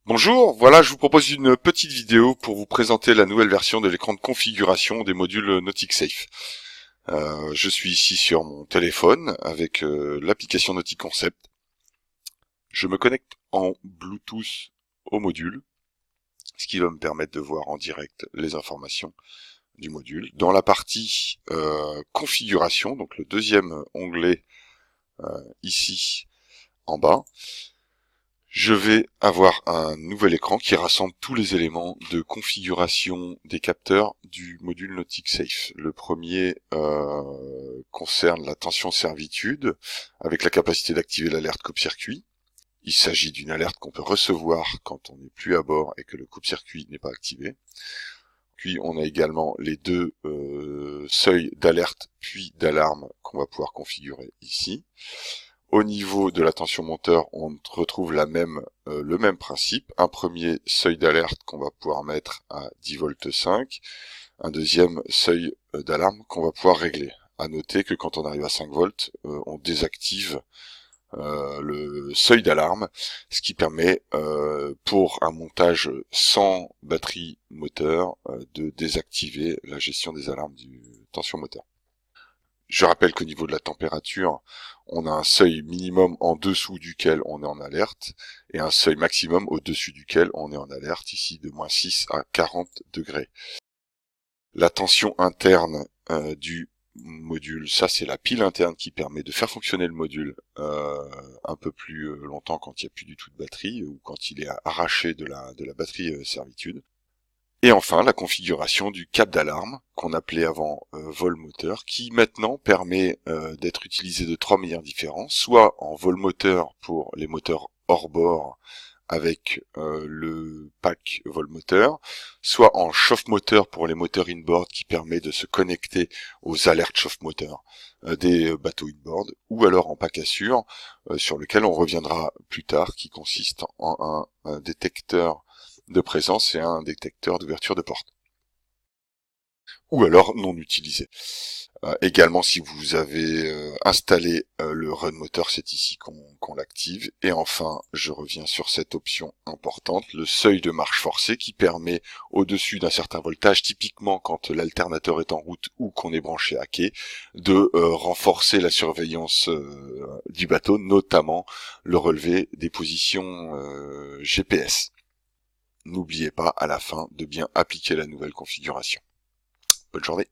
Bonjour, voilà, je vous propose une petite vidéo pour vous présenter la nouvelle version de l'écran de configuration des modules Nautic Safe. Je suis ici sur mon téléphone avec l'application Nautic Concept. Je me connecte en Bluetooth au module, ce qui va me permettre de voir en direct les informations du module. Dans la partie configuration, donc le deuxième onglet ici en bas, je vais avoir un nouvel écran qui rassemble tous les éléments de configuration des capteurs du module Nautic Safe. Le premier concerne la tension servitude, avec la capacité d'activer l'alerte coupe-circuit. Il s'agit d'une alerte qu'on peut recevoir quand on n'est plus à bord et que le coupe-circuit n'est pas activé. Puis on a également les deux seuils d'alerte puis d'alarme qu'on va pouvoir configurer ici. Au niveau de la tension moteur, on retrouve le même principe. Un premier seuil d'alerte qu'on va pouvoir mettre à 10 volts 5, un deuxième seuil d'alarme qu'on va pouvoir régler. À noter que quand on arrive à 5 volts, on désactive le seuil d'alarme, ce qui permet pour un montage sans batterie moteur de désactiver la gestion des alarmes du tension moteur. Je rappelle qu'au niveau de la température, on a un seuil minimum en dessous duquel on est en alerte et un seuil maximum au-dessus duquel on est en alerte, ici de moins 6 à 40 degrés. La tension interne du module, ça c'est la pile interne qui permet de faire fonctionner le module un peu plus longtemps quand il n'y a plus du tout de batterie ou quand il est arraché de la batterie servitude. Et enfin, la configuration du câble d'alarme, qu'on appelait avant vol moteur, qui maintenant permet d'être utilisé de trois manières différentes, soit en vol moteur pour les moteurs hors bord avec le pack vol moteur, soit en chauffe moteur pour les moteurs inboard qui permet de se connecter aux alertes chauffe moteur des bateaux inboard, ou alors en pack assure, sur lequel on reviendra plus tard, qui consiste en un détecteur de présence et un détecteur d'ouverture de porte. Ou alors non utilisé. Également, si vous avez installé le run moteur, c'est ici qu'on l'active. Et enfin, je reviens sur cette option importante, le seuil de marche forcée qui permet, au-dessus d'un certain voltage, typiquement quand l'alternateur est en route ou qu'on est branché à quai, de renforcer la surveillance du bateau, notamment le relevé des positions GPS. N'oubliez pas à la fin de bien appliquer la nouvelle configuration. Bonne journée.